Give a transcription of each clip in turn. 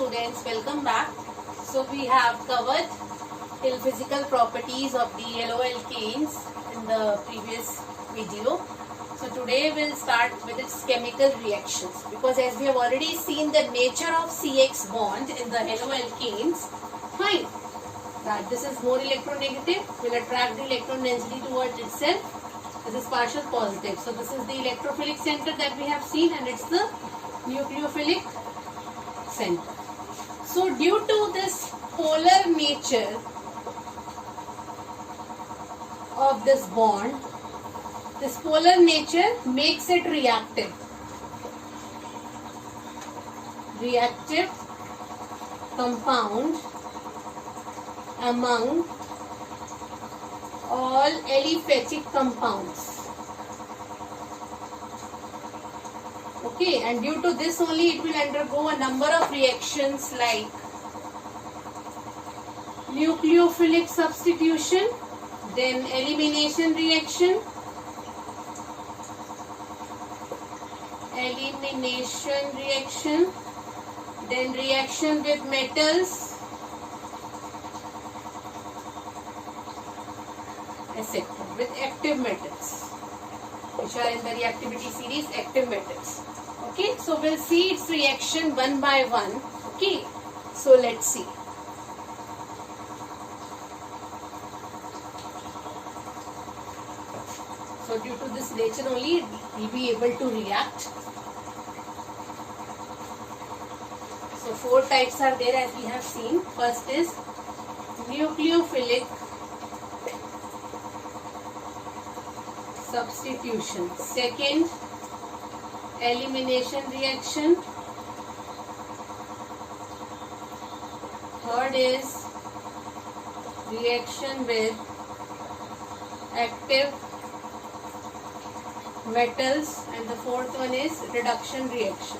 students, welcome back. So we have covered till physical properties of the yellow alkanes in the previous video. So today we'll start with its chemical reactions, because as we have already seen the nature of CX bond in the yellow alkanes, fine, that this is more electronegative, will attract the electron density towards itself. This is partial positive. So this is the electrophilic center that we have seen, and it's the nucleophilic center. So due to this polar nature of this bond, this polar nature makes it reactive. Reactive compound among all aliphatic compounds. Okay, and due to this only it will undergo a number of reactions like nucleophilic substitution, then elimination reaction, then reaction with metals, etc. with active metals, which are in the reactivity series active metals. Okay, so we'll see its reaction one by one. Okay, so let's see. So due to this nature only, it will be able to react. So four types are there as we have seen. First is nucleophilic substitution. Second, elimination reaction. Third is reaction with active metals, and the fourth one is reduction reaction.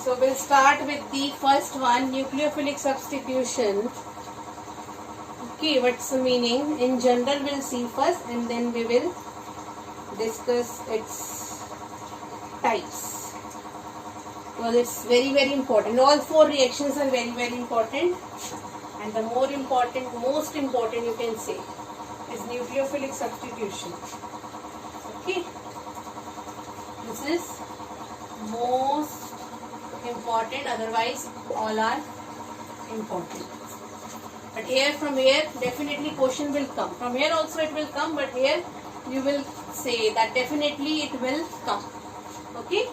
So we'll start with the first one, nucleophilic substitution. Okay, what's the meaning? In general we'll see first, and then we will discuss its types, because it's very important. All four reactions are very important, and the most important you can say is nucleophilic substitution. Okay, this is most important, otherwise all are important. But from here definitely question will come. From here also it will come, but here you will say that definitely it will come. Okay,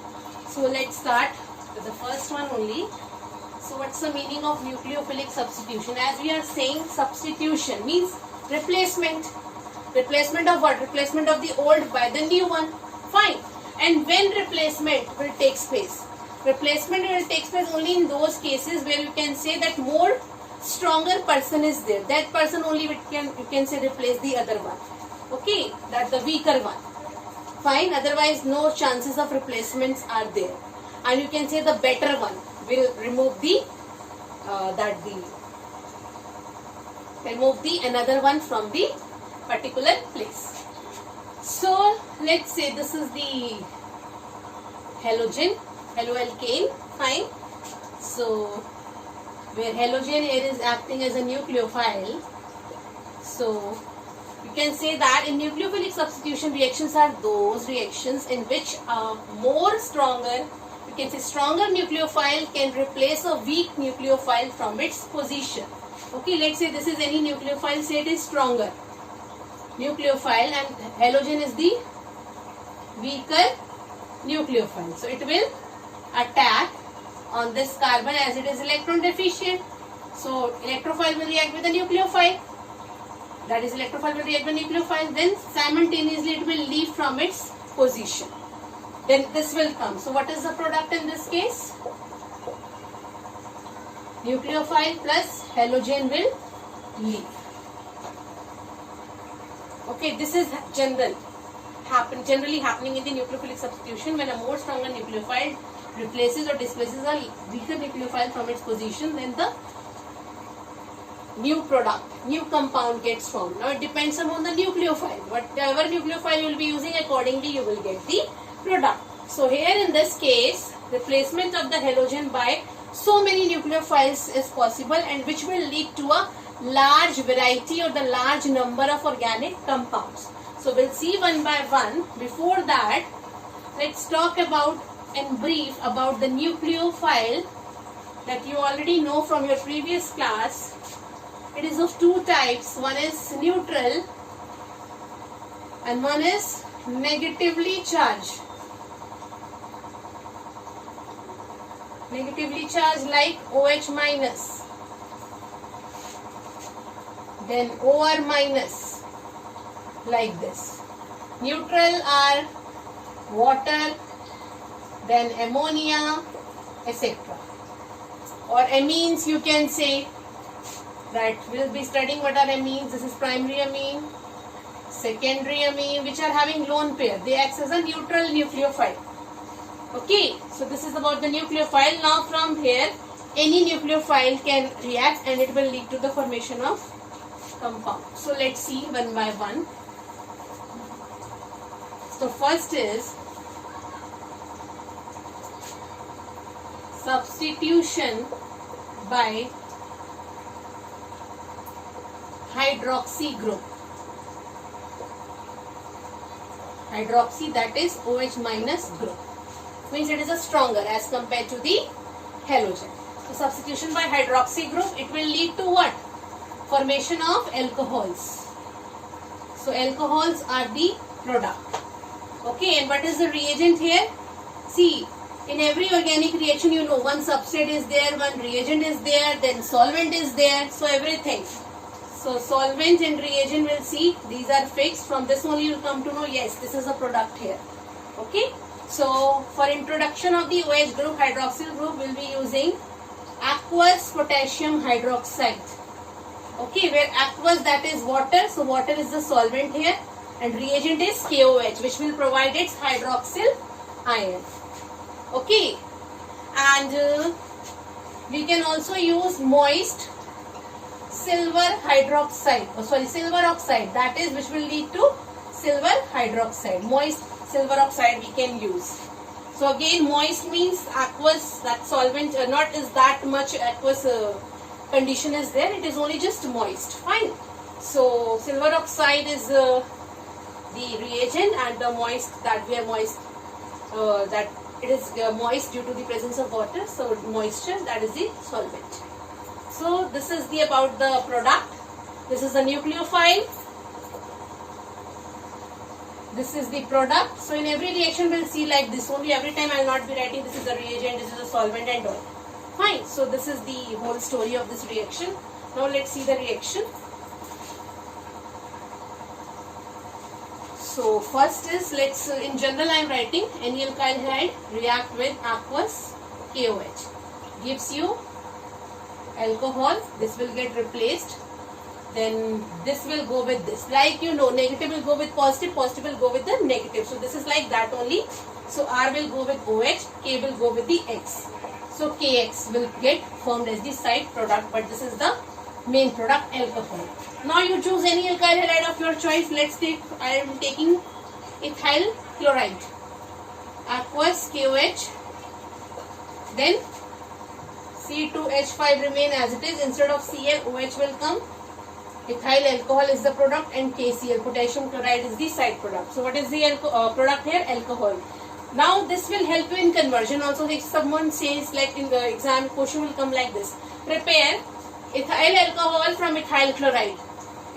so let's start with the first one only. So what's the meaning of nucleophilic substitution? As we are saying, substitution means replacement. Replacement of what? Replacement of the old by the new one. Fine. And when replacement will take place? Replacement will take place only in those cases where you can say that more stronger person is there. That person only you can say replace the other one. Okay, that the weaker one. Fine. Otherwise no chances of replacements are there. And you can say the better one will remove the another one from the particular place. So let's say this is the halogen, haloalkane. Fine. So where halogen here is acting as a nucleophile. So you can say that in nucleophilic substitution reactions are those reactions in which a stronger nucleophile can replace a weak nucleophile from its position. Okay, let's say this is any nucleophile, say it is stronger nucleophile, and halogen is the weaker nucleophile. So it will attack on this carbon as it is electron deficient. So electrophile will react with the nucleophile. That is, electrophile will react with nucleophile. Then simultaneously it will leave from its position. Then this will come. So what is the product in this case? Nucleophile plus halogen will leave. Okay, this is generally happening in the nucleophilic substitution when a more stronger nucleophile replaces or displaces a weaker nucleophile from its position. Then the new compound gets formed. Now it depends upon the nucleophile. Whatever nucleophile you will be using, accordingly you will get the product. So here in this case, replacement of the halogen by so many nucleophiles is possible, and which will lead to a large variety or the large number of organic compounds. So we'll see one by one. Before that, let's talk about in brief about the nucleophile that you already know from your previous class. It is of two types. One is neutral and one is negatively charged. Negatively charged like OH minus, then OR minus, like this. Neutral are water, then ammonia, etc. Or amines, you can say. That we'll be studying what are amines. This is primary amine, secondary amine, which are having lone pair. They act as a neutral nucleophile. Okay, so this is about the nucleophile. Now from here, any nucleophile can react and it will lead to the formation of compound. So let's see one by one. So first is substitution by hydroxy group. Hydroxy, that is OH minus group. Means it is a stronger as compared to the halogen. So substitution by hydroxy group, it will lead to what? Formation of alcohols. So alcohols are the product. Okay, and what is the reagent here? See, in every organic reaction, you know, one substrate is there, one reagent is there, then solvent is there, so everything. So solvent and reagent, will see, these are fixed. From this only you will come to know, yes, this is a product here. Okay. So for introduction of the OH group, hydroxyl group, will be using aqueous potassium hydroxide. Okay, where aqueous, that is water. So water is the solvent here, and reagent is KOH, which will provide its hydroxyl ion. Okay, and we can also use moist silver hydroxide, silver oxide, that is which will lead to silver hydroxide. Moist silver oxide we can use. So again, moist means aqueous, that solvent not is that much aqueous condition is there, it is only just moist. Fine. So silver oxide is the reagent, and the moist, that we are moist, that it is moist due to the presence of water, so moisture, that is the solvent. So this is the about the product. This is the nucleophile. This is the product. So in every reaction we'll see like this only. Every time I will not be writing this is a reagent, this is a solvent and all. Fine. So this is the whole story of this reaction. Now let's see the reaction. So first is, let's in general I am writing any alkyl halide react with aqueous KOH. Gives you alcohol, this will get replaced, then this will go with this, like you know, negative will go with positive, positive will go with the negative. So this is like that only. So R will go with OH, K will go with the X. So KX will get formed as the side product, but this is the main product, alcohol. Now you choose any alkyl halide of your choice. Let's take, I am taking ethyl chloride, aqueous KOH, then C2H5 remain as it is. Instead of Cl, OH will come. Ethyl alcohol is the product, and KCl, potassium chloride, is the side product. So what is the product here? Alcohol. Now this will help you in conversion also. If someone says, like in the exam question will come like this: prepare ethyl alcohol from ethyl chloride.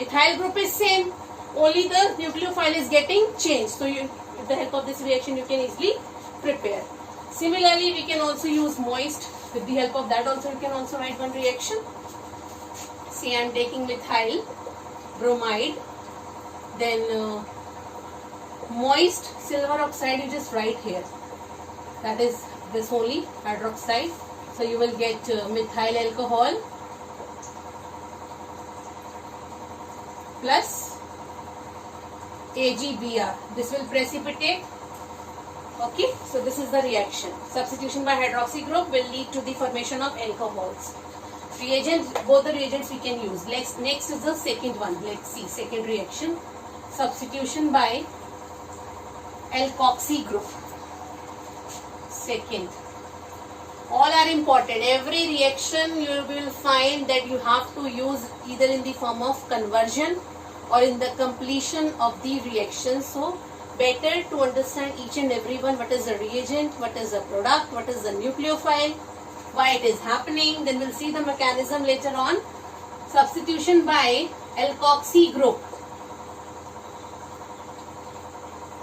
Ethyl group is same, only the nucleophile is getting changed. So you, with the help of this reaction, you can easily prepare. Similarly, we can also use moist. With the help of that also you can also write one reaction. See, I am taking methyl bromide, then moist silver oxide, you just write here, that is this only, hydroxide. So you will get methyl alcohol plus AgBr. This will precipitate. Okay, so this is the reaction. Substitution by hydroxy group will lead to the formation of alcohols. Reagents, both the reagents we can use. Next is the second one. Let's see, second reaction. Substitution by alkoxy group. second. All are important. Every reaction you will find that you have to use either in the form of conversion or in the completion of the reaction. So better to understand each and every one, what is the reagent, what is the product, what is the nucleophile, why it is happening. Then we'll see the mechanism later on. Substitution by alkoxy group.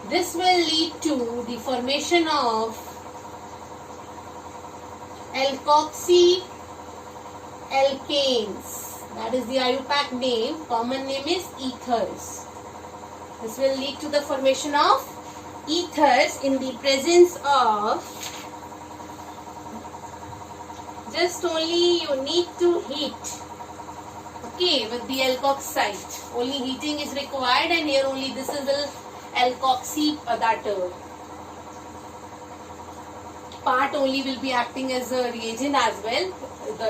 This will lead to the formation of alkoxy alkanes. That is the IUPAC name. Common name is ethers. This will lead to the formation of ethers in the presence of, just only you need to heat, okay, with the alkoxide. Only heating is required, and here only this is the alkoxy, part only will be acting as a reagent as well.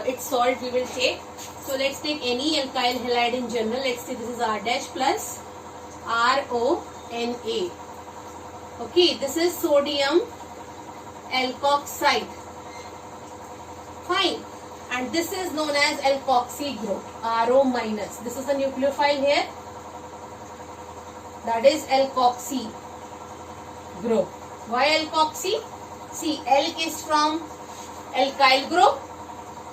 Its salt we will take. So let's take any alkyl halide in general. Let's say this is R dash plus RONA. Okay, this is sodium alkoxide. Fine. And this is known as alkoxy group, RO minus. This is the nucleophile here. That is alkoxy group. Why alkoxy? See, alk is from alkyl group,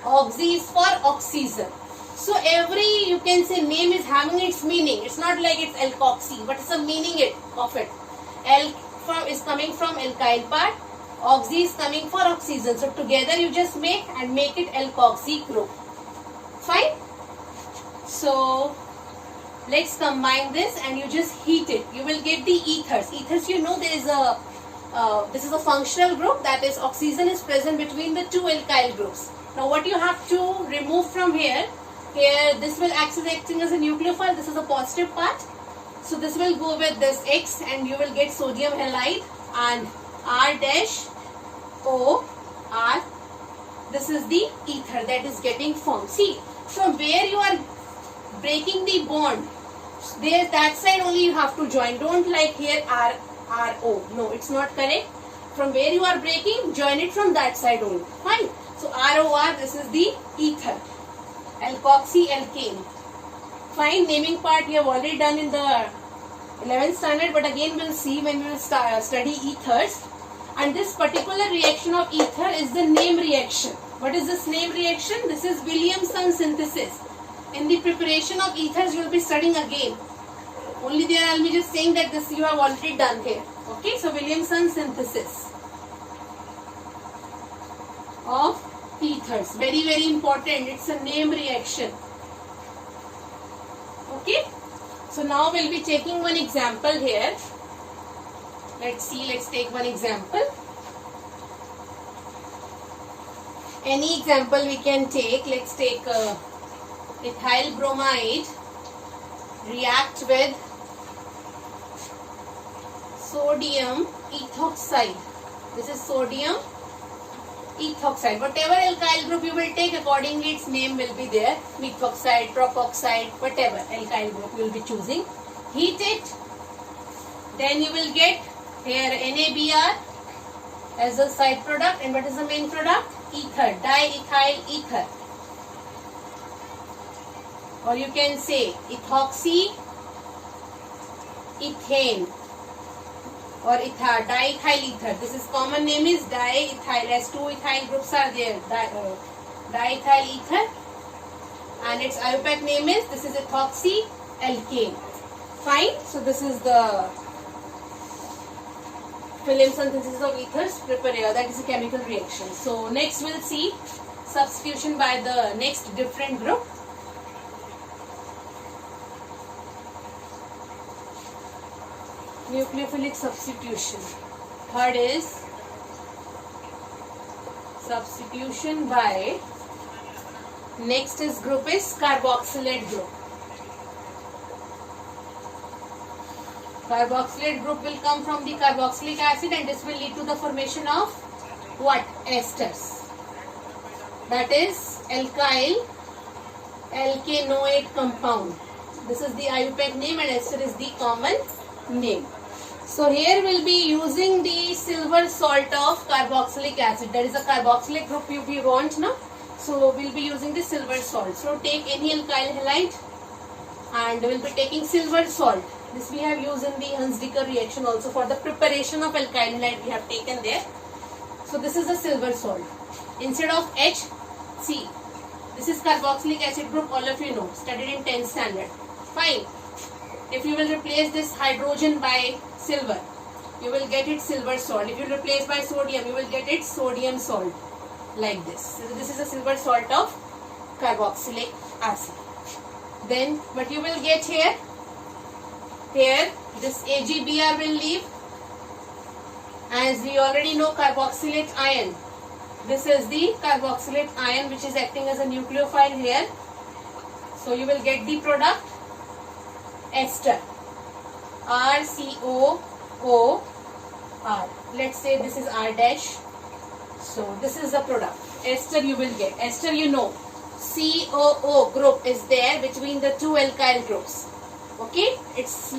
oxy is for oxygen. So every, you can say, name is having its meaning. It's not like it's alkoxy, but it's the meaning of it. Alk is coming from alkyl part, oxy is coming for oxygen. So together you just make it alkoxy group. Fine. So let's combine this and you just heat it. You will get the ethers. Ethers, you know, there is a this is a functional group, that is oxygen is present between the two alkyl groups. Now what you have to remove from here, this will act as acting as a nucleophile. This is a positive part. So this will go with this X and you will get sodium halide and R dash O R. This is the ether that is getting formed. See, from where you are breaking the bond, there that side only you have to join. Don't like here RO. No, it's not correct. From where you are breaking, join it from that side only. Fine. So ROR, this is the ether. Alkoxy alkane. Fine. Naming part we have already done in the 11th standard, but again we'll see when we will study ethers. And this particular reaction of ether is the name reaction. What is this name reaction? This is Williamson synthesis. In the preparation of ethers you will be studying again. Only there I will be just saying that this you have already done here. Okay, so Williamson synthesis of ethers. Very, very important. It's a name reaction. Okay. So now we'll be taking one example here. Let's see. Let's take one example. Any example we can take. Let's take ethyl bromide react with sodium ethoxide. This is sodium ethoxide. Whatever alkyl group you will take, accordingly its name will be there. Methoxide, propoxide, whatever alkyl group you will be choosing. Heat it. Then you will get here NaBr as a side product. And what is the main product? Ether, diethyl ether. Or you can say ethoxy ethane or diethyl ether. This is common name is diethyl, as two ethyl groups are there. Diethyl ether, and its IUPAC name is, this is ethoxy alkane. Fine. So this is the Williamson synthesis of ethers. Prepare, that is a chemical reaction. So next we'll see substitution by the next different group. Nucleophilic substitution. Third is substitution by, next is group is carboxylate group. Carboxylate group will come from the carboxylic acid and this will lead to the formation of what? Esters. That is alkyl alkanoate compound. This is the IUPAC name and ester is the common name. So here we'll be using the silver salt of carboxylic acid. That is a carboxylic group we want now. So we'll be using the silver salt. So take any alkyl halide and we'll be taking silver salt. This we have used in the Hunsdiker reaction also for the preparation of alkyl halide we have taken there. So this is the silver salt. Instead of HC, this is carboxylic acid group, all of you know, studied in 10th standard. Fine. If you will replace this hydrogen by silver, you will get it silver salt. If you replace by sodium, you will get it sodium salt, like this. So this is a silver salt of carboxylic acid. Then what you will get here, this AgBr will leave, as we already know carboxylate ion. This is the carboxylate ion which is acting as a nucleophile here. So you will get the product ester, RCOOR. Let's say this is R dash. So this is the product. Ester you will get. Ester, you know, COO group is there between the two alkyl groups. Okay, it's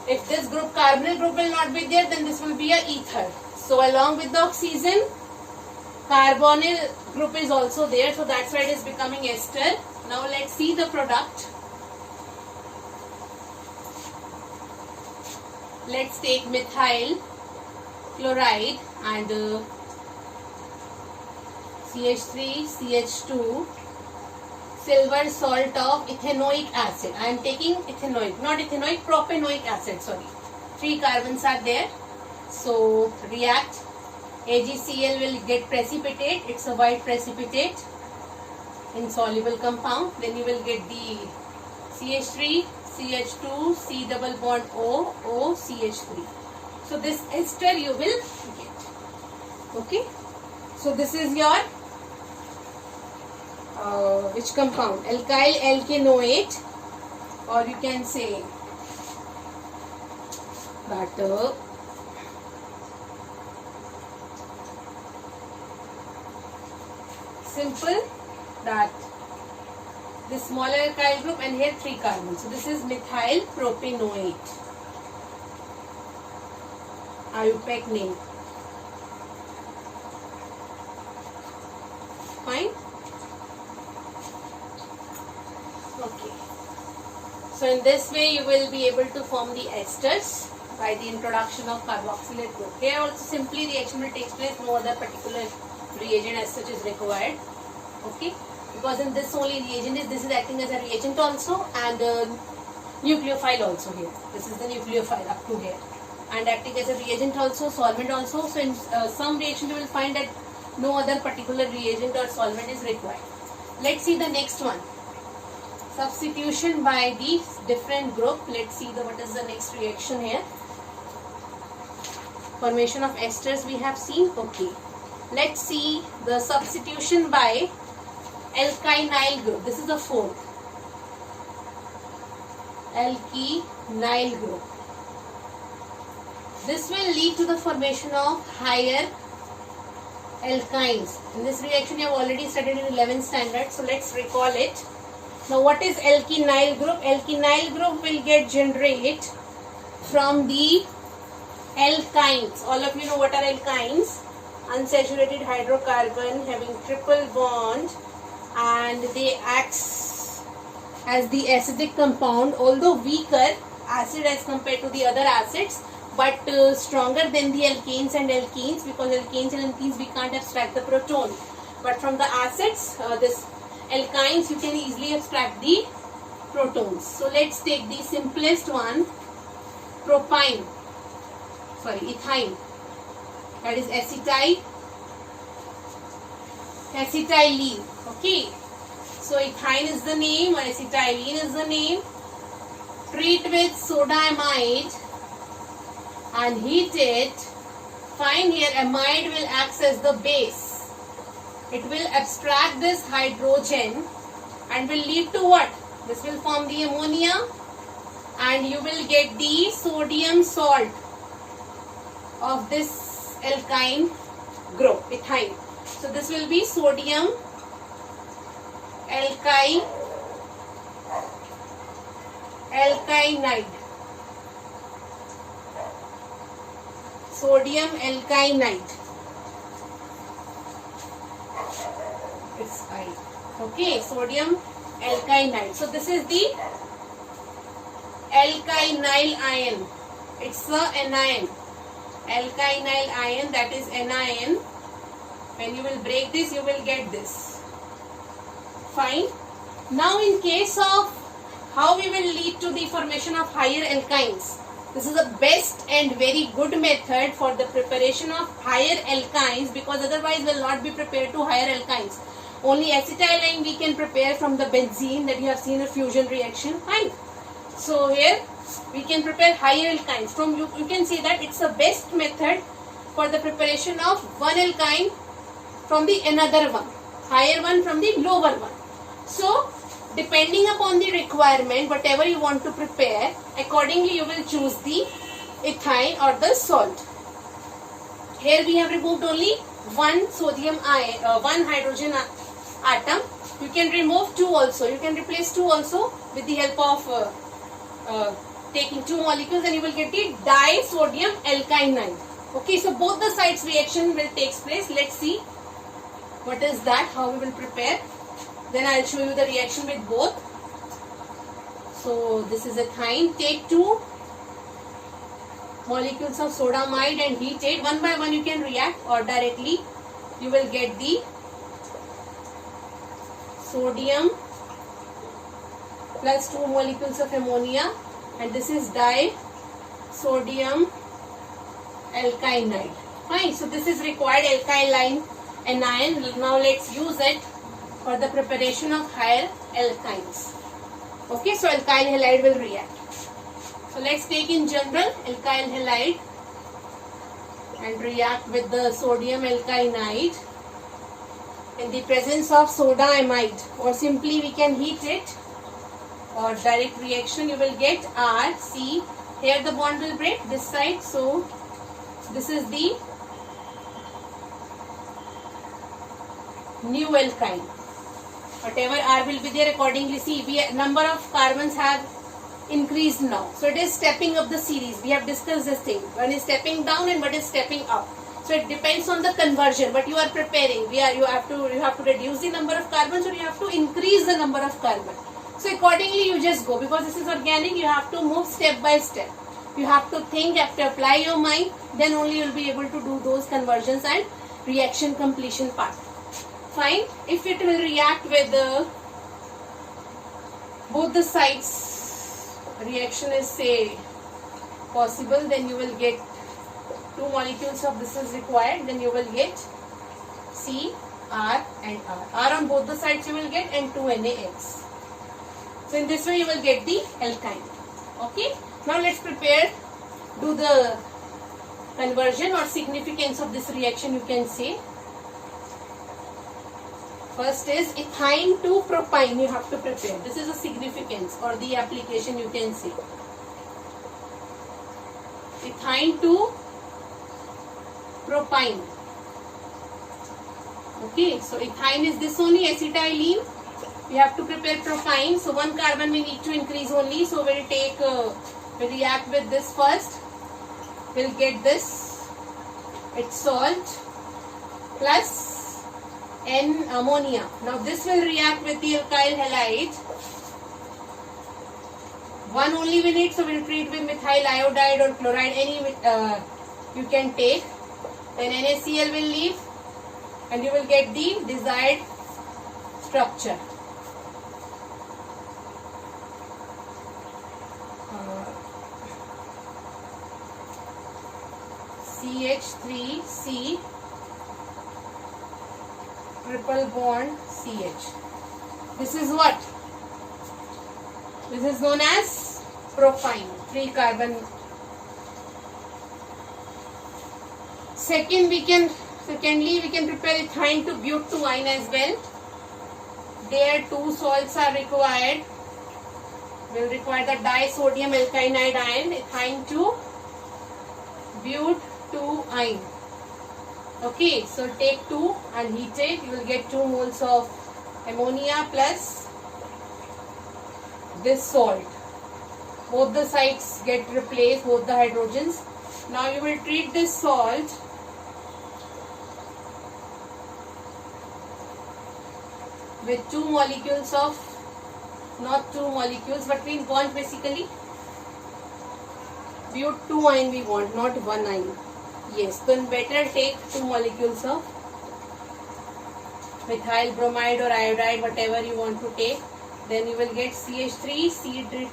if this group, carbonyl group will not be there, then this will be a ether. So along with the oxygen, carbonyl group is also there, so that's why it is becoming ester. Now let's see the product. Let's take methyl chloride and CH3, CH2, silver salt of ethanoic acid. I am taking ethanoic, not ethanoic, propanoic acid, sorry. 3 carbons are there. So react, AgCl will get precipitate, it's a white precipitate, insoluble compound. Then you will get the CH3, CH2, C double bond O, O, CH3. So this ester you will get. Okay. So this is your which compound? Alkyl alkanoate, or you can say that simple, that this smaller alkyl group, and here 3 carbons. So this is methyl propanoate. IUPAC name. Fine. Okay. So in this way you will be able to form the esters by the introduction of carboxylate group. Here also simply reaction will take place, no other particular reagent as such is required. Okay. Because in this only reagent is, this is acting as a reagent also, and nucleophile also here. This is the nucleophile up to here, and acting as a reagent also, solvent also. So in some reaction you will find that no other particular reagent or solvent is required. Let's see the next one. Substitution by the different group. Let's see what is the next reaction here. Formation of esters we have seen. Okay. Let's see the substitution by alkynyl group. This is the 4th. Alkynyl group. This will lead to the formation of higher alkynes. In this reaction you have already studied in 11th standard. So let's recall it. Now what is alkynyl group? Alkynyl group will get generate from the alkynes. All of you know what are alkynes. Unsaturated hydrocarbon having triple bond, and they act as the acidic compound, although weaker acid as compared to the other acids, but stronger than the alkanes and alkenes, because alkanes and alkenes we can't abstract the proton, but from the acids, this alkynes you can easily abstract the protons. So let's take the simplest one, ethine, that is acetylene. Okay, so ethine is the name or acetylene is the name. Treat with soda amide and heat it. Find here amide will act as the base. It will abstract this hydrogen and will lead to what? This will form the ammonia, and you will get the sodium salt of this alkyne group, ethine. So this will be sodium alkynide. sodium alkynate. It's I. Okay, sodium alkynate. So this is the alkynyl ion. It's the anion. Alkynyl ion, that is anion. When you will break this, you will get this. Fine. Now in case of how we will lead to the formation of higher alkynes. This is the best and very good method for the preparation of higher alkynes, because otherwise will not be prepared to higher alkynes. Only acetylene we can prepare from the benzene that you have seen a fusion reaction. Fine. So here we can prepare higher alkynes. From you can see that it's the best method for the preparation of one alkyne from the another one, higher one from the lower one. So depending upon the requirement, whatever you want to prepare, accordingly you will choose the ethyne or the salt. Here we have removed only one sodium ion, one hydrogen atom. You can remove two also. You can replace two also with the help of taking two molecules, and you will get the disodium alkynate. Okay, so both the sides reaction will take place. Let's see what is that, how we will prepare. Then I will show you the reaction with both. So this is ethyne. Take two molecules of sodamide and heat it. One by one you can react, or directly you will get the sodium plus two molecules of ammonia, and this is disodium alkynate. Fine. So this is required alkyline anion. Now let's use it for the preparation of higher alkynes. Okay, so alkyl halide will react. So let's take in general alkyl halide and react with the sodium alkynate in the presence of soda amide, or simply we can heat it, or direct reaction you will get RC. Here the bond will break this side, so this is the new alkyne. Whatever R will be there, accordingly see number of carbons have increased now. So it is stepping up the series. We have discussed this thing. One is stepping down and one is stepping up. So it depends on the conversion. What you are preparing, you have to reduce the number of carbons, or you have to increase the number of carbon. So accordingly you just go, because this is organic. You have to move step by step. You have to think, you have to apply your mind. Then only you will be able to do those conversions and reaction completion part. Fine. If it will react with both the sides, reaction is say possible, then you will get two molecules of this is required, then you will get C, R and R. R on both the sides you will get, and 2 NaX. So in this way you will get the alkyne. Okay. Now let's prepare, do the conversion or significance of this reaction, you can say. First is ethyne to propyne you have to prepare. This is a significance or the application, you can say. Ethyne to propyne. Okay, so ethyne is this only, acetylene. We have to prepare propyne. So one carbon we need to increase only. So we'll take, we'll react with this first. We'll get this. It's salt plus N ammonia. Now this will react with the alkyl halide. One only we need, so we'll treat with methyl iodide or chloride, any you can take. Then NaCl will leave, and you will get the desired structure. CH3C triple bond CH. This is what? This is known as propyne, 3 carbon. Secondly, we can prepare ethyne to butene as well. There 2 salts are required. We will require the disodium alkynate ion, ethyne to butene. Okay, so take 2 and heat it. You will get 2 moles of ammonia plus this salt. Both the sides get replaced, both the hydrogens. Now you will treat this salt with 2 molecules of, not 2 molecules, but we want basically but 2 ion we want, not 1 ion. Yes, then better take 2 molecules of methyl bromide or iodide, whatever you want to take. Then you will get CH3,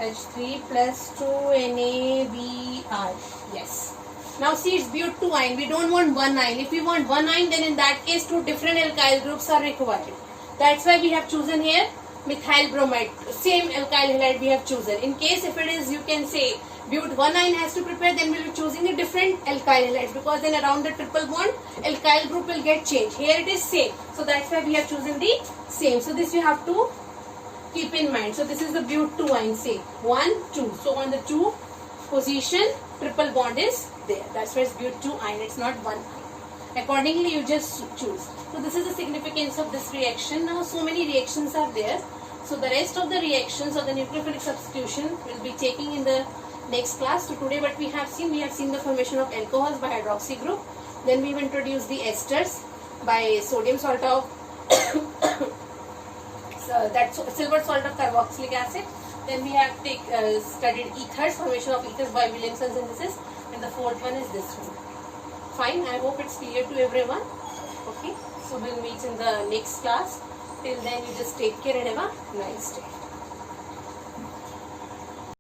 H3 plus 2 NaBr. Yes. Now see, it's but 2 ion. We don't want 1 ion. If we want 1 ion, then in that case 2 different alkyl groups are required. That's why we have chosen here methyl bromide. Same alkyl halide we have chosen. In case if it is, you can say but 1 ion has to prepare, then we'll be choosing a different alkyl halide, because then around the triple bond alkyl group will get changed. Here it is same. So that's why we have chosen the same. So this you have to keep in mind. So this is the but 2 ion, say 1, 2. So on the 2 position, triple bond is there. That's why it's but 2 ion. It's not 1 ion. Accordingly, you just choose. So this is the significance of this reaction. Now so many reactions are there. So the rest of the reactions of the nucleophilic substitution will be taking in the next class. So today what we have seen the formation of alcohols by hydroxy group. Then we have introduced the esters by sodium salt of that silver salt of carboxylic acid. Then we have studied ethers, formation of ethers by Williamson synthesis, and the fourth one is this one. Fine, I hope it's clear to everyone. Okay, so we'll meet in the next class. Till then, you just take care and have a nice day.